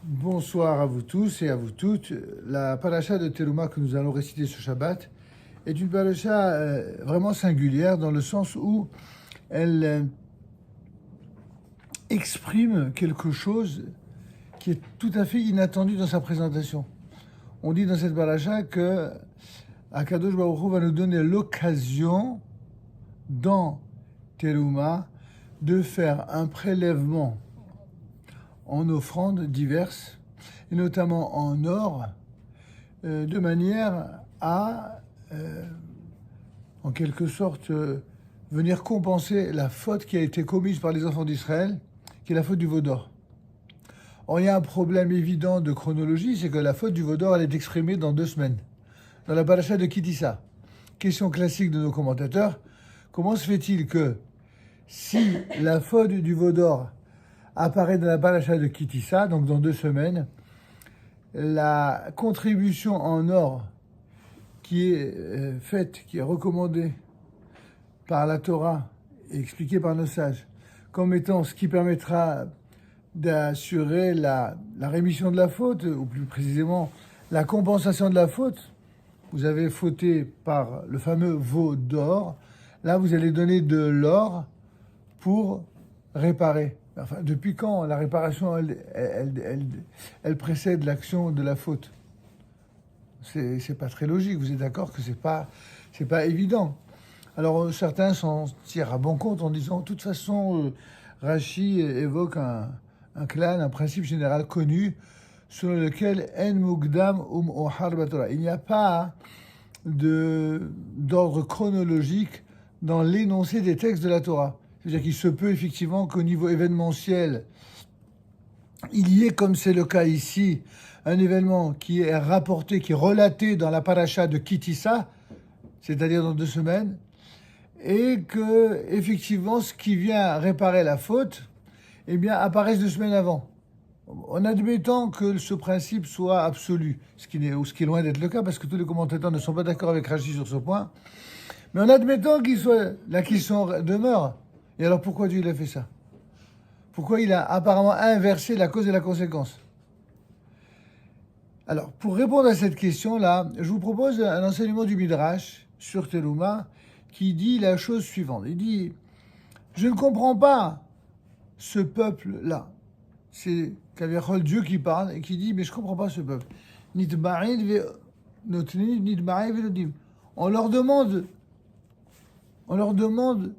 Bonsoir à vous tous et à vous toutes. La paracha de Teruma que nous allons réciter ce Shabbat est une paracha vraiment singulière dans le sens où elle exprime quelque chose qui est tout à fait inattendu dans sa présentation. On dit dans cette paracha que Akadosh Baruch Hu va nous donner l'occasion dans Teruma de faire un prélèvement en offrandes diverses, et notamment en or, de manière à, en quelque sorte, venir compenser la faute qui a été commise par les enfants d'Israël, qui est la faute du veau d'or. Or, il y a un problème évident de chronologie, c'est que la faute du veau d'or, elle est exprimée dans 2 semaines, dans la paracha de Kitissa. Question classique de nos commentateurs, comment se fait-il que si la faute du veau d'or apparaît dans la paracha de Kitissa, donc dans 2 semaines, la contribution en or qui est faite, qui est recommandée par la Torah et expliquée par nos sages comme étant ce qui permettra d'assurer la rémission de la faute, ou plus précisément la compensation de la faute. Vous avez fauté par le fameux veau d'or, là vous allez donner de l'or pour réparer. Enfin, depuis quand la réparation, elle précède l'action de la faute? C'est pas très logique, vous êtes d'accord que c'est pas évident. Alors certains s'en tirent à bon compte en disant, de toute façon, Rashi évoque un clan, un principe général connu, selon lequel En Mugdam Ohar Batora. Il n'y a pas d'ordre chronologique dans l'énoncé des textes de la Torah. C'est-à-dire qu'il se peut effectivement qu'au niveau événementiel, il y ait, comme c'est le cas ici, un événement qui est rapporté, qui est relaté dans la paracha de Kitissa, c'est-à-dire dans 2 semaines, et que, effectivement, ce qui vient réparer la faute, eh bien, apparaisse 2 semaines avant. En admettant que ce principe soit absolu, ce qui est loin d'être le cas, parce que tous les commentateurs ne sont pas d'accord avec Rashi sur ce point, mais en admettant qu'il soit, la question demeure. Et alors pourquoi Dieu il a fait ça? Pourquoi il a apparemment inversé la cause et la conséquence? Alors, pour répondre à cette question-là, je vous propose un enseignement du Midrash sur Teruma qui dit la chose suivante. Il dit, je ne comprends pas ce peuple-là. C'est Kaviachol Dieu qui parle et qui dit, mais je ne comprends pas ce peuple. On leur demande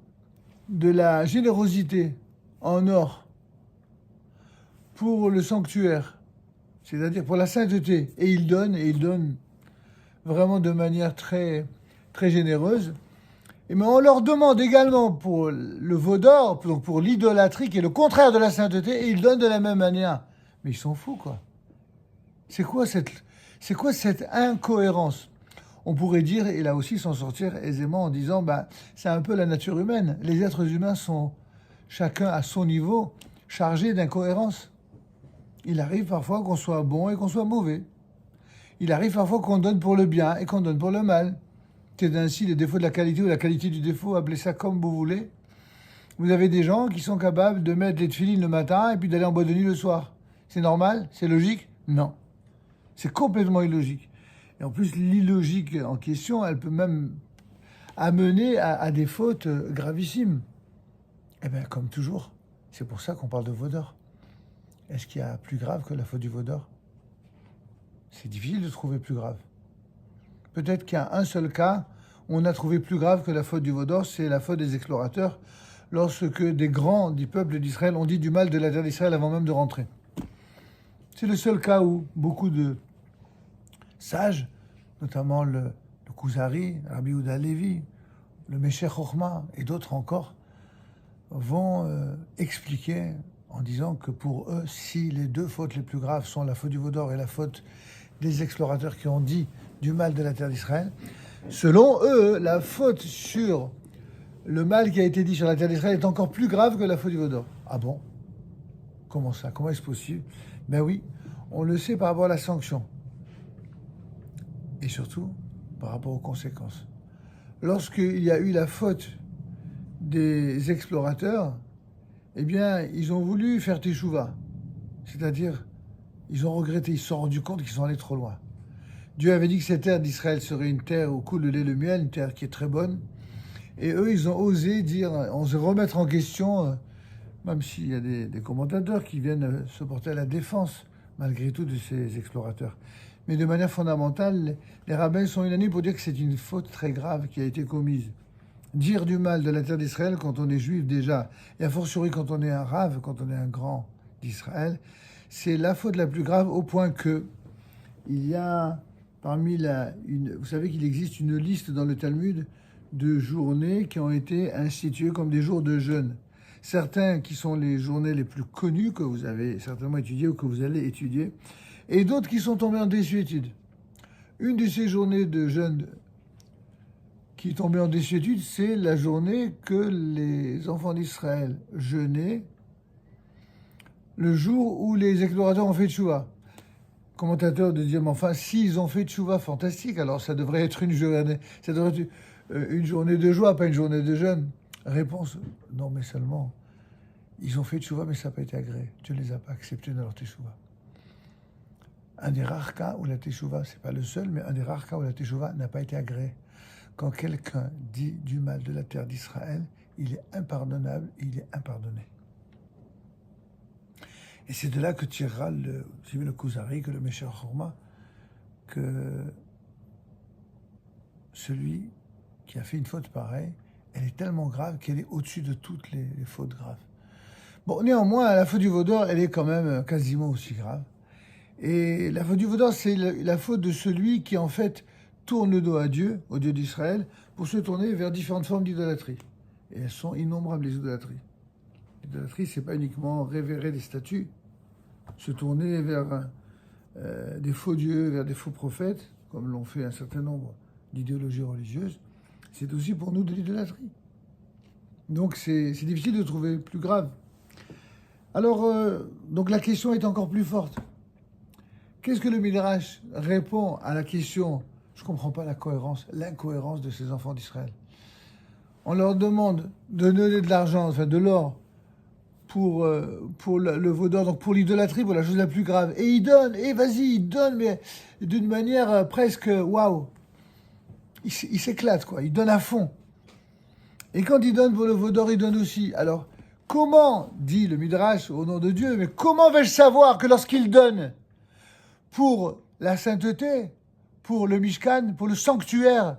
de la générosité en or pour le sanctuaire, c'est-à-dire pour la sainteté, et ils donnent vraiment de manière très, très généreuse. Mais on leur demande également pour le veau d'or, donc pour l'idolâtrie, qui est le contraire de la sainteté, et ils donnent de la même manière. Mais ils sont fous, quoi. C'est quoi cette incohérence? On pourrait dire, et là aussi s'en sortir aisément en disant, c'est un peu la nature humaine. Les êtres humains sont, chacun à son niveau, chargés d'incohérence. Il arrive parfois qu'on soit bon et qu'on soit mauvais. Il arrive parfois qu'on donne pour le bien et qu'on donne pour le mal. C'est ainsi les défauts de la qualité ou la qualité du défaut, appelez ça comme vous voulez. Vous avez des gens qui sont capables de mettre les tefilines le matin et puis d'aller en boîte de nuit le soir. C'est normal? C'est logique? Non. C'est complètement illogique. Et en plus, l'illogique en question, elle peut même amener à des fautes gravissimes. Eh bien, comme toujours, c'est pour ça qu'on parle de veau d'or. Est-ce qu'il y a plus grave que la faute du veau d'or? C'est difficile de trouver plus grave. Peut-être qu'il y a un seul cas où on a trouvé plus grave que la faute du veau d'or, c'est la faute des explorateurs, lorsque des grands du peuple d'Israël ont dit du mal de la terre d'Israël avant même de rentrer. C'est le seul cas où beaucoup de sages, notamment le Kuzari, Rabbi Yehuda Levi, le Meshech Chochma et d'autres encore, vont expliquer en disant que pour eux, si les 2 fautes les plus graves sont la faute du veau d'or et la faute des explorateurs qui ont dit du mal de la terre d'Israël, selon eux, la faute sur le mal qui a été dit sur la terre d'Israël est encore plus grave que la faute du veau d'or. Ah bon? Comment ça? Comment est-ce possible? Ben oui, on le sait par rapport à la sanction. Et surtout, par rapport aux conséquences. Lorsqu'il y a eu la faute des explorateurs, eh bien, ils ont voulu faire teshuva. C'est-à-dire, Ils ont regretté, ils se sont rendus compte qu'ils sont allés trop loin. Dieu avait dit que cette terre d'Israël serait une terre où coule le lait et le miel, une terre qui est très bonne. Et eux, ils ont osé dire, on se remettre en question, même s'il y a des commentateurs qui viennent se porter à la défense, malgré tout, de ces explorateurs. Mais de manière fondamentale, les rabbins sont unanimes pour dire que c'est une faute très grave qui a été commise. Dire du mal de la terre d'Israël quand on est juif déjà, et a fortiori quand on est un rave, quand on est un grand d'Israël, c'est la faute la plus grave au point que il y a vous savez qu'il existe une liste dans le Talmud de journées qui ont été instituées comme des jours de jeûne. Certains qui sont les journées les plus connues que vous avez certainement étudiées ou que vous allez étudier, et d'autres qui sont tombées en désuétude. Une de ces journées de jeûne qui est tombée en désuétude, c'est la journée que les enfants d'Israël jeûnaient le jour où les explorateurs ont fait tchouva. Commentateurs de dire, mais enfin, s'ils ont fait tchouva, fantastique, alors ça devrait être une journée de joie, pas une journée de jeûne. Réponse, non, mais seulement, ils ont fait tchouva, mais ça n'a pas été agréé. Dieu ne les a pas acceptés dans leur tchouva. Un des rares cas où la tchouva, c'est pas le seul, mais un des rares cas où la tchouva n'a pas été agréée. Quand quelqu'un dit du mal de la terre d'Israël, il est impardonnable, il est impardonné. Et c'est de là que tirera le Kuzari, que le Mesher Chorma, que celui qui a fait une faute pareille, elle est tellement grave qu'elle est au-dessus de toutes les fautes graves. Bon, néanmoins, la faute du veau d'or, elle est quand même quasiment aussi grave. Et la faute du veau d'or, c'est la faute de celui qui, en fait, tourne le dos à Dieu, au Dieu d'Israël, pour se tourner vers différentes formes d'idolâtrie. Et elles sont innombrables, les idolâtries. L'idolâtrie, c'est pas uniquement révérer des statues, se tourner vers des faux dieux, vers des faux prophètes, comme l'ont fait un certain nombre d'idéologies religieuses. C'est aussi pour nous de l'idolâtrie. Donc c'est difficile de trouver plus grave. Alors, donc la question est encore plus forte. Qu'est-ce que le Midrash répond à la question? Je ne comprends pas l'incohérence de ces enfants d'Israël. On leur demande de donner de l'argent, enfin de l'or, pour le veau d'or, donc pour l'idolâtrie, pour la chose la plus grave. Et ils donnent, et vas-y, ils donnent, mais d'une manière presque waouh. Ils s'éclatent, quoi. Ils donnent à fond. Et quand ils donnent pour le veau d'or, ils donnent aussi. Alors, comment, dit le Midrash au nom de Dieu, mais comment vais-je savoir que lorsqu'ils donnent pour la sainteté, pour le Mishkan, pour le sanctuaire,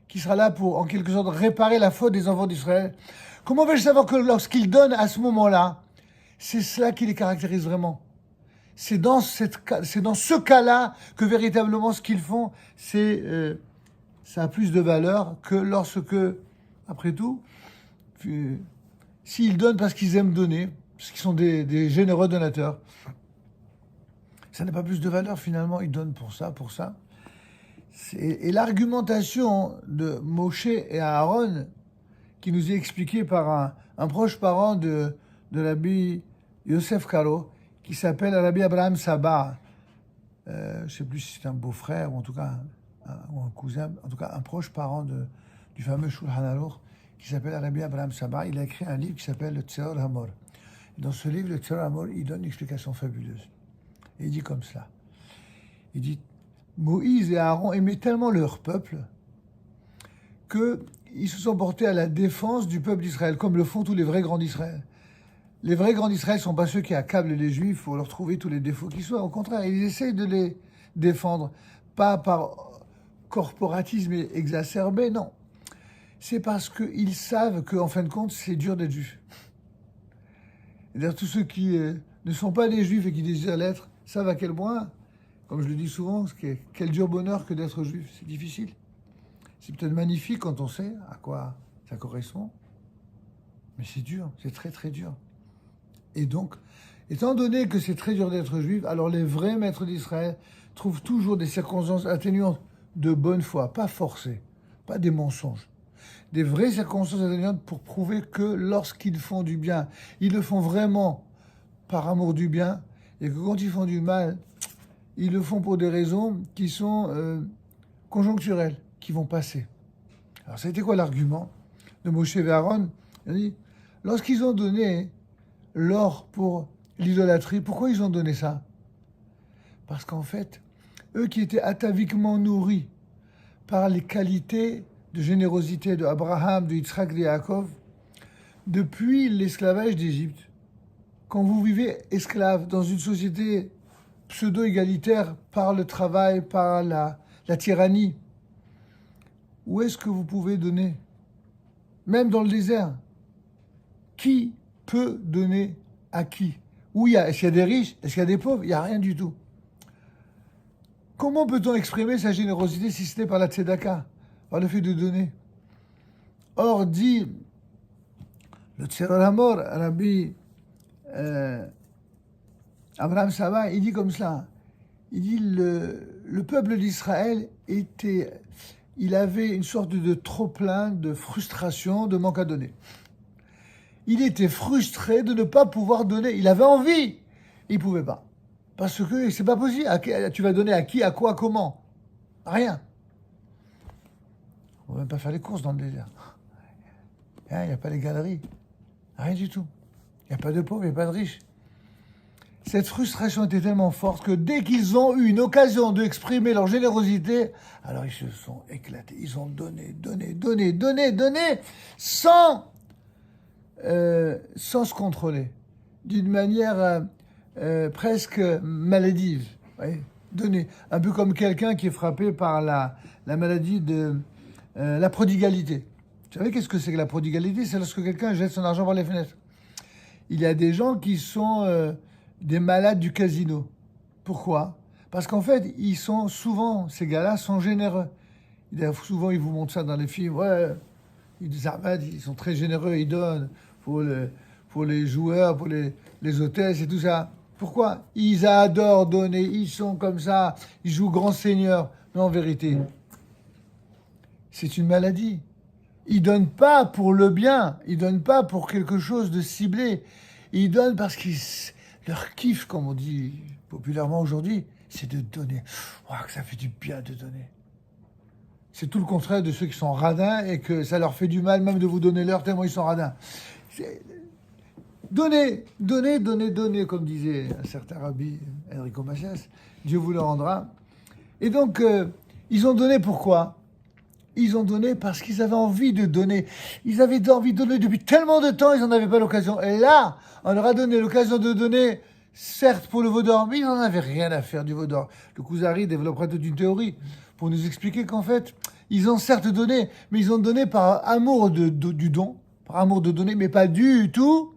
qui sera là pour, en quelque sorte, réparer la faute des enfants d'Israël, comment vais-je savoir que lorsqu'ils donnent à ce moment-là, c'est cela qui les caractérise vraiment? C'est dans ce cas-là que véritablement ce qu'ils font, ça a plus de valeur que lorsque, après tout, s'ils donnent parce qu'ils aiment donner, parce qu'ils sont des généreux donateurs, ça n'a pas plus de valeur finalement, ils donnent pour ça. Et l'argumentation de Moshe et Aaron, qui nous est expliquée par un proche parent de l'Rabbi Yosef Karo, qui s'appelle Rabbi Abraham Saba. Je ne sais plus si c'est un beau-frère ou en tout cas ou un cousin, en tout cas un proche parent du fameux Shulchan Aruch, qui s'appelle Rabbi Abraham Saba. Il a écrit un livre qui s'appelle le Tzeor Hamor. Dans ce livre, le Tzeor Hamor, il donne une explication fabuleuse. Et il dit comme cela. Il dit, Moïse et Aaron aimaient tellement leur peuple qu'ils se sont portés à la défense du peuple d'Israël, comme le font tous les vrais grands d'Israël. Les vrais grands d'Israël ne sont pas ceux qui accablent les Juifs pour leur trouver tous les défauts qu'ils soient. Au contraire, ils essayent de les défendre, pas par corporatisme exacerbé, non. C'est parce qu'ils savent qu'en fin de compte, c'est dur d'être juif. C'est-à-dire tous ceux qui ne sont pas des Juifs et qui désirent l'être, savent à quel point, comme je le dis souvent, quel dur bonheur que d'être juif. C'est difficile. C'est peut-être magnifique quand on sait à quoi ça correspond, mais c'est dur, c'est très très dur. Et donc, étant donné que c'est très dur d'être juif, alors les vrais maîtres d'Israël trouvent toujours des circonstances atténuantes de bonne foi, pas forcées, pas des mensonges. Des vraies circonstances atténuantes pour prouver que lorsqu'ils font du bien, ils le font vraiment par amour du bien, et que quand ils font du mal, ils le font pour des raisons qui sont conjoncturelles, qui vont passer. Alors, ça a été quoi l'argument de Moshe et Aaron? Il a dit, lorsqu'ils ont donné l'or pour l'idolâtrie, pourquoi ils ont donné ça? Parce qu'en fait, eux qui étaient ataviquement nourris par les qualités de générosité de Abraham, de Yitzhak, de Yaakov, depuis l'esclavage d'Égypte, quand vous vivez esclave dans une société pseudo-égalitaire par le travail, par la tyrannie, où est-ce que vous pouvez donner? Même dans le désert. Qui peut donner à qui? Est-ce qu'il y a des riches? Est-ce qu'il y a des pauvres? Il n'y a rien du tout. Comment peut-on exprimer sa générosité si ce n'est par la tzedaka, par le fait de donner? Or, dit le Tzedor Hamor, Rabbi Abraham Saba, il dit comme cela. Il dit le peuple d'Israël il avait une sorte de trop-plein, de frustration, de manque à donner. Il était frustré de ne pas pouvoir donner. Il avait envie, il ne pouvait pas. Parce que c'est pas possible. Tu vas donner à qui, à quoi, comment? Rien. On ne va même pas faire les courses dans le désert. Il n'y a pas les galeries. Rien du tout. Il n'y a pas de pauvres, il n'y a pas de riches. Cette frustration était tellement forte que dès qu'ils ont eu une occasion d'exprimer leur générosité, alors ils se sont éclatés. Ils ont donné, sans se contrôler, d'une manière presque maladive. Oui, donner. Un peu comme quelqu'un qui est frappé par la maladie de la prodigalité. Vous savez qu'est-ce que c'est que la prodigalité? C'est lorsque quelqu'un jette son argent par les fenêtres. Il y a des gens qui sont des malades du casino. Pourquoi? Parce qu'en fait, ces gars-là sont généreux. Souvent, ils vous montrent ça dans les films. Ouais, ils sont très généreux, ils donnent pour les joueurs, pour les hôtesses et tout ça. Pourquoi? Ils adorent donner, ils sont comme ça, ils jouent grand seigneur. Mais en vérité, c'est une maladie. Ils donnent pas pour le bien, ils donnent pas pour quelque chose de ciblé. Ils donnent parce qu'ils leur kiff, comme on dit populairement aujourd'hui, c'est de donner. Oh, que ça fait du bien de donner. C'est tout le contraire de ceux qui sont radins et que ça leur fait du mal même de vous donner l'heure tellement ils sont radins. Donnez, comme disait un certain rabbi Enrico Macias, Dieu vous le rendra. Et donc, ils ont donné pourquoi? Ils ont donné parce qu'ils avaient envie de donner. Ils avaient envie de donner depuis tellement de temps, ils n'en avaient pas l'occasion. Et là, on leur a donné l'occasion de donner, certes pour le veau d'or, mais ils n'en avaient rien à faire du veau d'or. Le Kuzari développera toute une théorie pour nous expliquer qu'en fait, ils ont certes donné, mais ils ont donné par amour du don, par amour de donner, mais pas du tout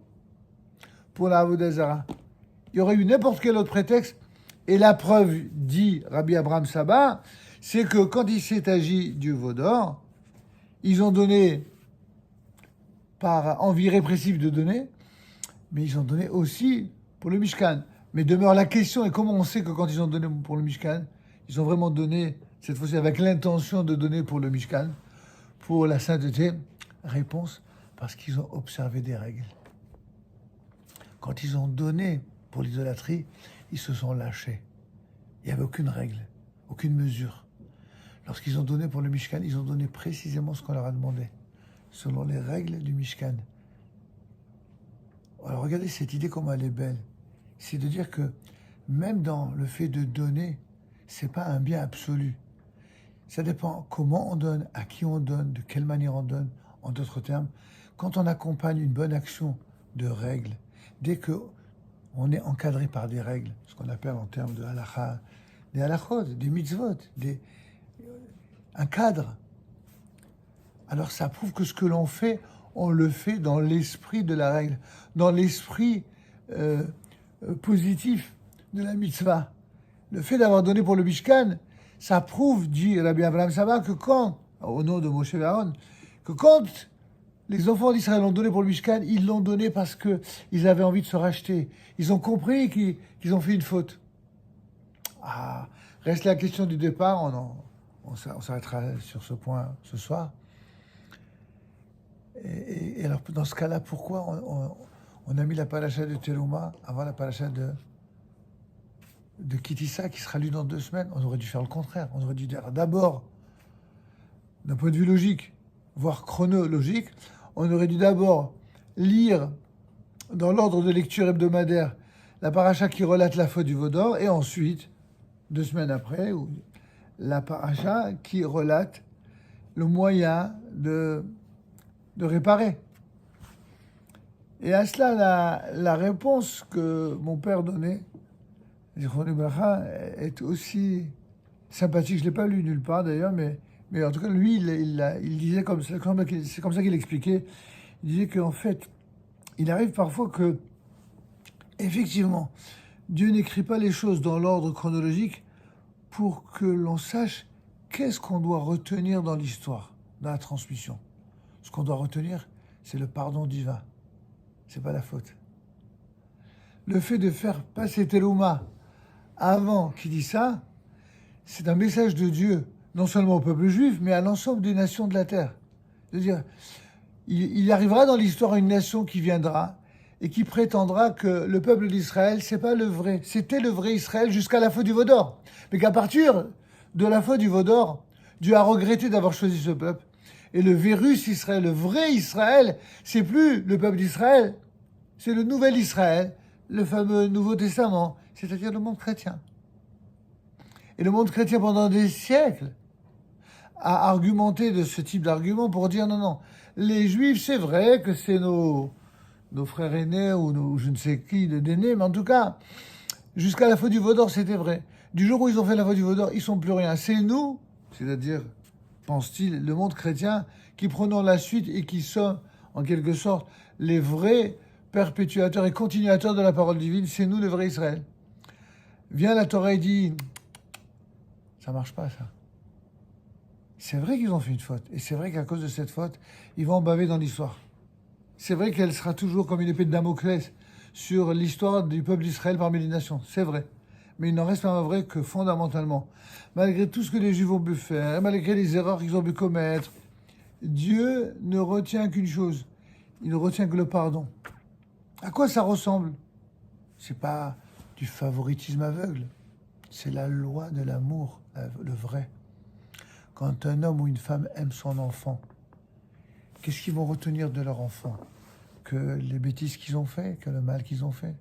pour la Avodah Zarah. Il y aurait eu n'importe quel autre prétexte. Et la preuve, dit Rabbi Abraham Saba, c'est que quand il s'est agi du veau d'or, ils ont donné par envie répressive de donner, mais ils ont donné aussi pour le Mishkan. Mais demeure la question, et comment on sait que quand ils ont donné pour le Mishkan, ils ont vraiment donné, cette fois-ci avec l'intention de donner pour le Mishkan, pour la sainteté? Réponse, parce qu'ils ont observé des règles. Quand ils ont donné pour l'idolâtrie, ils se sont lâchés. Il n'y avait aucune règle, aucune mesure. Lorsqu'ils ont donné pour le Mishkan, ils ont donné précisément ce qu'on leur a demandé, selon les règles du Mishkan. Alors regardez cette idée, comment elle est belle. C'est de dire que même dans le fait de donner, c'est pas un bien absolu. Ça dépend comment on donne, à qui on donne, de quelle manière on donne. En d'autres termes, quand on accompagne une bonne action de règles, dès qu'on est encadré par des règles, ce qu'on appelle en termes de halakha, des halachot, des mitzvot, un cadre, alors ça prouve que ce que l'on fait, on le fait dans l'esprit de la règle, dans l'esprit positif de la mitzvah. Le fait d'avoir donné pour le Mishkan, ça prouve, dit Rabbi Abraham Saba, que au nom de Moshe et Aaron, que quand les enfants d'Israël ont donné pour le Mishkan, ils l'ont donné parce qu'ils avaient envie de se racheter. Ils ont compris qu'ils ont fait une faute. Ah, reste la question du départ, on s'arrêtera sur ce point ce soir. Et alors, dans ce cas-là, pourquoi on a mis la paracha de Teruma avant la paracha de Kitissa qui sera lue dans 2 semaines? On aurait dû faire le contraire. On aurait dû dire d'abord, d'un point de vue logique, voire chronologique, on aurait dû d'abord lire dans l'ordre de lecture hebdomadaire la paracha qui relate la faute du veau d'or, et ensuite 2 semaines après, la paracha qui relate le moyen de réparer. Et à cela, la réponse que mon père donnait, Zichrono Livracha, est aussi sympathique. Je ne l'ai pas lu nulle part d'ailleurs, mais en tout cas, lui, il disait comme ça, c'est comme ça qu'il expliquait. Il disait qu'en fait, il arrive parfois que, effectivement, Dieu n'écrit pas les choses dans l'ordre chronologique pour que l'on sache qu'est-ce qu'on doit retenir dans l'histoire, dans la transmission. Ce qu'on doit retenir, c'est le pardon divin. C'est pas la faute. Le fait de faire passer Telouma avant qu'il dise ça, c'est un message de Dieu, non seulement au peuple juif, mais à l'ensemble des nations de la terre. C'est-à-dire, il arrivera dans l'histoire une nation qui viendra et qui prétendra que le peuple d'Israël, c'est pas le vrai. C'était le vrai Israël jusqu'à la faute du veau d'or. Mais qu'à partir de la faute du veau d'or, Dieu a regretté d'avoir choisi ce peuple. Et le virus Israël, le vrai Israël, c'est plus le peuple d'Israël, c'est le nouvel Israël, le fameux Nouveau Testament, c'est-à-dire le monde chrétien. Et le monde chrétien, pendant des siècles, a argumenté de ce type d'argument pour dire non, les Juifs, c'est vrai que c'est nos frères aînés ou je ne sais qui d'aînés, mais en tout cas, jusqu'à la faute du veau d'or, c'était vrai. Du jour où ils ont fait la faute du veau d'or, ils sont plus rien. C'est nous, c'est-à-dire, pense-t-il, le monde chrétien, qui prenons la suite et qui sommes, en quelque sorte, les vrais perpétuateurs et continuateurs de la parole divine. C'est nous, le vrai Israël. Vient la Torah et dit, ça marche pas, ça. C'est vrai qu'ils ont fait une faute. Et c'est vrai qu'à cause de cette faute, ils vont en baver dans l'histoire. C'est vrai qu'elle sera toujours comme une épée de Damoclès sur l'histoire du peuple d'Israël parmi les nations. C'est vrai. Mais il n'en reste pas vrai que fondamentalement, malgré tout ce que les Juifs ont pu faire, malgré les erreurs qu'ils ont pu commettre, Dieu ne retient qu'une chose. Il ne retient que le pardon. À quoi ça ressemble? C'est pas du favoritisme aveugle. C'est la loi de l'amour, le vrai. Quand un homme ou une femme aime son enfant, qu'est-ce qu'ils vont retenir de leur enfant? Que les bêtises qu'ils ont fait, que le mal qu'ils ont fait.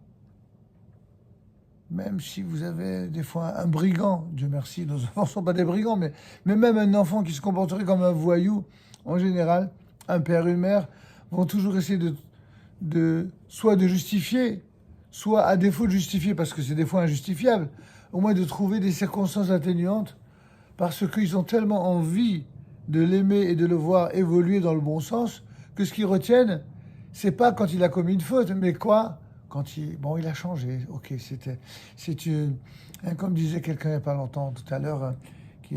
Même si vous avez des fois un brigand, Dieu merci, nos enfants ne sont pas des brigands, mais même un enfant qui se comporterait comme un voyou, en général, un père et une mère vont toujours essayer soit de justifier, soit à défaut de justifier, parce que c'est des fois injustifiable, au moins de trouver des circonstances atténuantes, parce qu'ils ont tellement envie de l'aimer et de le voir évoluer dans le bon sens, que ce qu'ils retiennent, c'est pas quand il a commis une faute, mais quoi? Quand il a changé. Ok, comme disait quelqu'un il n'y a pas longtemps, tout à l'heure,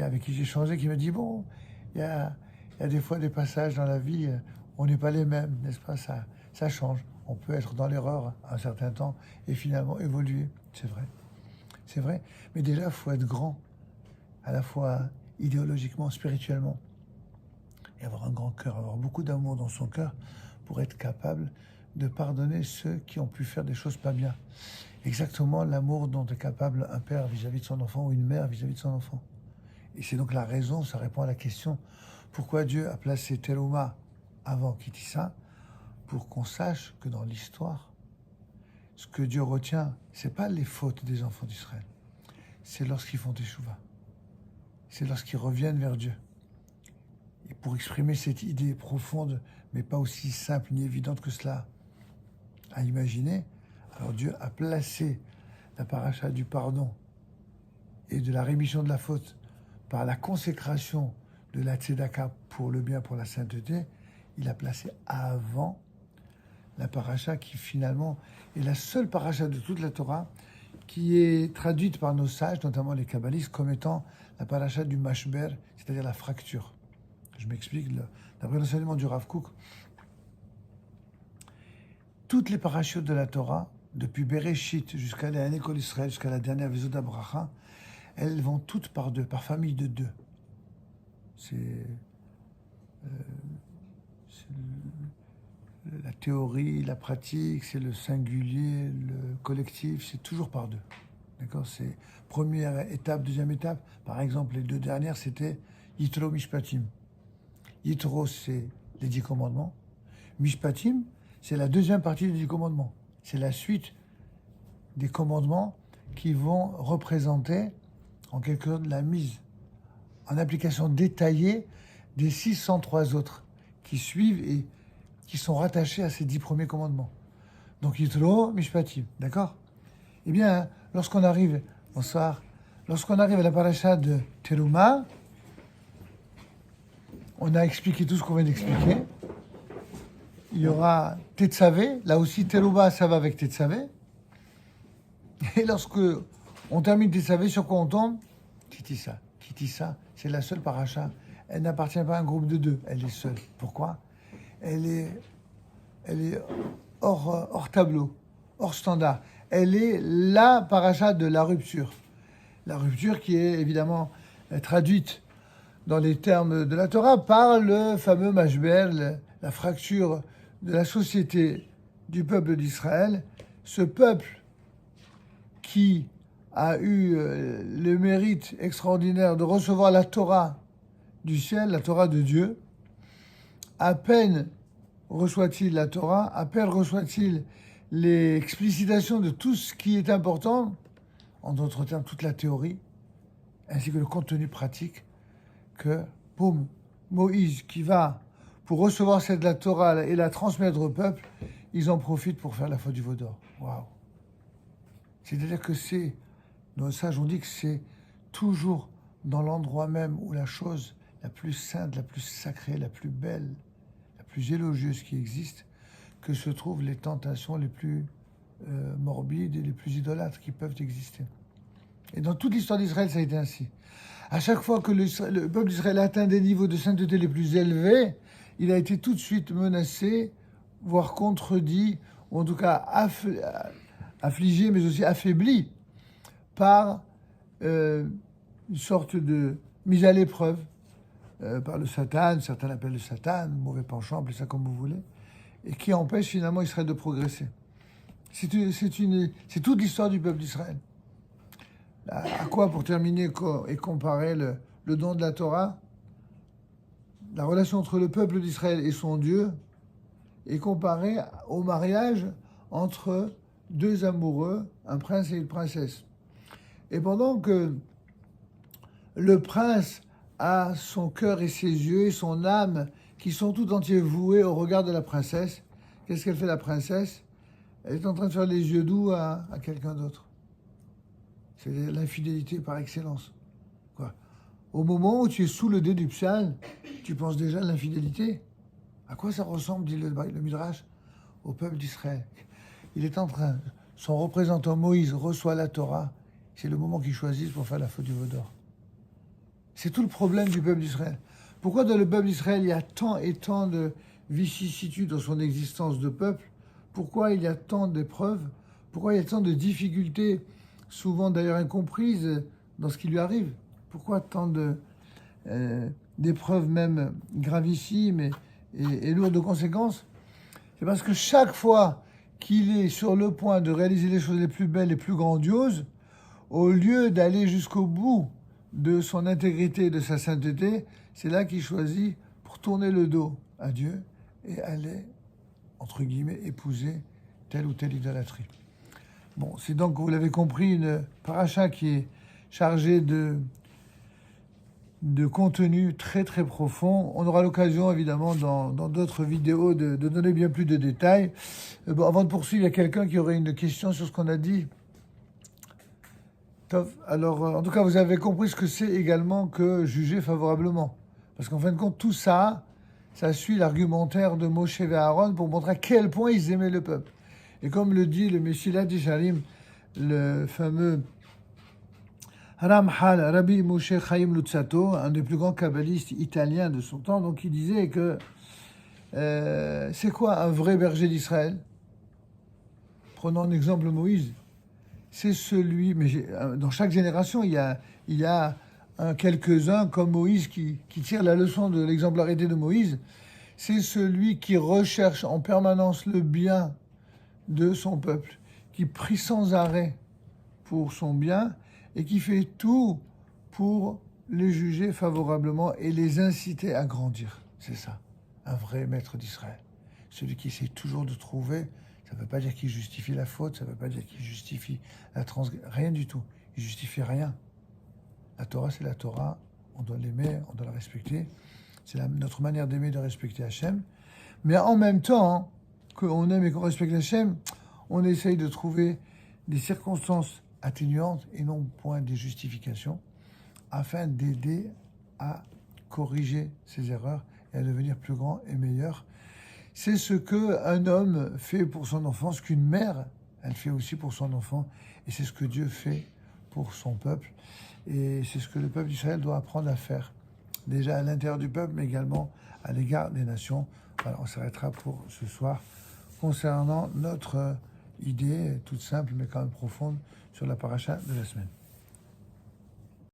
avec qui j'ai changé, qui me dit, bon, il y a des fois des passages dans la vie, on n'est pas les mêmes, n'est-ce pas? Ça change. On peut être dans l'erreur à un certain temps et finalement évoluer. C'est vrai. C'est vrai. Mais déjà, il faut être grand, à la fois idéologiquement, spirituellement, et avoir un grand cœur, avoir beaucoup d'amour dans son cœur pour être capable de pardonner ceux qui ont pu faire des choses pas bien. Exactement l'amour dont est capable un père vis-à-vis de son enfant ou une mère vis-à-vis de son enfant. Et c'est donc la raison, ça répond à la question, pourquoi Dieu a placé Telouma avant Kitissa, pour qu'on sache que dans l'histoire, ce que Dieu retient, c'est pas les fautes des enfants d'Israël, c'est lorsqu'ils font teshuva, c'est lorsqu'ils reviennent vers Dieu. Et pour exprimer cette idée profonde, mais pas aussi simple ni évidente que cela à imaginer, alors Dieu a placé la paracha du pardon et de la rémission de la faute par la consécration de la tzedaka pour le bien, pour la sainteté. Il a placé avant la paracha qui finalement est la seule paracha de toute la Torah qui est traduite par nos sages, notamment les kabbalistes, comme étant la paracha du mashber, c'est-à-dire la fracture. Je m'explique, d'après l'enseignement du Rav Kook, toutes les parachutes de la Torah, depuis Bereshit jusqu'à l'école Israël, jusqu'à la dernière Vesoda Bracha, elles vont toutes par deux, par famille de deux. C'est la théorie, la pratique, c'est le singulier, le collectif, c'est toujours par deux. D'accord? C'est première étape, deuxième étape. Par exemple, les deux dernières, c'était Yitro Mishpatim. Yitro, c'est les 10 commandements. Mishpatim, c'est la deuxième partie des 10 commandements. C'est la suite des commandements qui vont représenter, en quelque sorte la mise en application détaillée des 603 autres qui suivent et qui sont rattachés à ces 10 premiers commandements. Donc Yitro, Mishpatim, d'accord? Eh bien, lorsqu'on arrive, bonsoir, lorsqu'on arrive à la paracha de Teruma, on a expliqué tout ce qu'on vient d'expliquer. Il y aura Tetzavé, là aussi Teruma, ça va avec Tetzavé. Et lorsque on termine Tetzavé, sur quoi on tombe? Kitissa. Kitissa, c'est la seule paracha. Elle n'appartient pas à un groupe de deux, elle est seule. Pourquoi? Elle est hors tableau, hors standard. Elle est la paracha de la rupture. La rupture qui est évidemment traduite dans les termes de la Torah par le fameux Mashber, la fracture de la société du peuple d'Israël. Ce peuple qui a eu le mérite extraordinaire de recevoir la Torah du ciel, la Torah de Dieu. À peine reçoit-il la Torah, à peine reçoit-il les explicitations de tout ce qui est important, en d'autres termes, toute la théorie, ainsi que le contenu pratique, que, boum, Moïse qui va pour recevoir cette la Torah et la transmettre au peuple, ils en profitent pour faire la faute du veau d'or. Waouh! C'est-à-dire que nos sages ont dit que c'est toujours dans l'endroit même où la chose la plus sainte, la plus sacrée, la plus belle, la plus élogieuse qui existe, que se trouvent les tentations les plus morbides et les plus idolâtres qui peuvent exister. Et dans toute l'histoire d'Israël, ça a été ainsi. À chaque fois que le peuple d'Israël a atteint des niveaux de sainteté les plus élevés, il a été tout de suite menacé, voire contredit, ou en tout cas affligé, mais aussi affaibli par une sorte de mise à l'épreuve par le Satan, certains l'appellent le Satan, mauvais penchant, appelez ça comme vous voulez, et qui empêche finalement Israël de progresser. C'est toute l'histoire du peuple d'Israël. À quoi, pour terminer et comparer le don de la Torah, la relation entre le peuple d'Israël et son Dieu est comparée au mariage entre deux amoureux, un prince et une princesse. Et pendant que le prince a son cœur et ses yeux et son âme qui sont tout entiers voués au regard de la princesse, qu'est-ce qu'elle fait la princesse? Elle est en train de faire les yeux doux à quelqu'un d'autre. C'est l'infidélité par excellence. Quoi. Au moment où tu es sous le dé du psal, tu penses déjà à l'infidélité. À quoi ça ressemble, dit le Midrash, au peuple d'Israël? Il est en train, son représentant Moïse reçoit la Torah, c'est le moment qu'ils choisissent pour faire la faute du veau d'or. C'est tout le problème du peuple d'Israël. Pourquoi dans le peuple d'Israël il y a tant et tant de vicissitudes dans son existence de peuple? Pourquoi il y a tant d'épreuves? Pourquoi il y a tant de difficultés, souvent d'ailleurs incomprises, dans ce qui lui arrive? Pourquoi tant d'épreuves même gravissimes et lourdes de conséquences? C'est parce que chaque fois qu'il est sur le point de réaliser les choses les plus belles, les plus grandioses, au lieu d'aller jusqu'au bout de son intégrité et de sa sainteté, c'est là qu'il choisit pour tourner le dos à Dieu et aller, entre guillemets, épouser telle ou telle idolâtrie. Bon, c'est donc, vous l'avez compris, une paracha qui est chargée de contenu très très profond. On aura l'occasion, évidemment, dans d'autres vidéos, de donner bien plus de détails. Bon, avant de poursuivre, il y a quelqu'un qui aurait une question sur ce qu'on a dit. Alors, en tout cas, vous avez compris ce que c'est également que juger favorablement. Parce qu'en fin de compte, tout ça, ça suit l'argumentaire de Moshe et Aaron pour montrer à quel point ils aimaient le peuple. Et comme le dit le Messilat Yesharim, le fameux Ramchal, Rabbi Moshe Chaim Luzzatto, un des plus grands kabbalistes italiens de son temps, donc il disait que c'est quoi un vrai berger d'Israël? Prenons en exemple Moïse. C'est celui, mais dans chaque génération, il y a quelques-uns comme Moïse qui tirent la leçon de l'exemplarité de Moïse. C'est celui qui recherche en permanence le bien de son peuple, qui prie sans arrêt pour son bien et qui fait tout pour les juger favorablement et les inciter à grandir. C'est ça, un vrai maître d'Israël. Celui qui essaie toujours de trouver. Ça ne veut pas dire qu'il justifie la faute, ça ne veut pas dire qu'il justifie la transgression, rien du tout. Il justifie rien. La Torah, c'est la Torah. On doit l'aimer, on doit la respecter. C'est notre manière d'aimer, de respecter Hachem. Mais en même temps, qu'on aime et qu'on respecte Hachem, on essaye de trouver des circonstances atténuantes et non point des justifications, afin d'aider à corriger ses erreurs et à devenir plus grand et meilleur. C'est ce qu'un homme fait pour son enfant, ce qu'une mère, elle fait aussi pour son enfant, et c'est ce que Dieu fait pour son peuple, et c'est ce que le peuple d'Israël doit apprendre à faire, déjà à l'intérieur du peuple, mais également à l'égard des nations. Voilà, on s'arrêtera pour ce soir concernant notre idée toute simple, mais quand même profonde, sur la paracha de la semaine.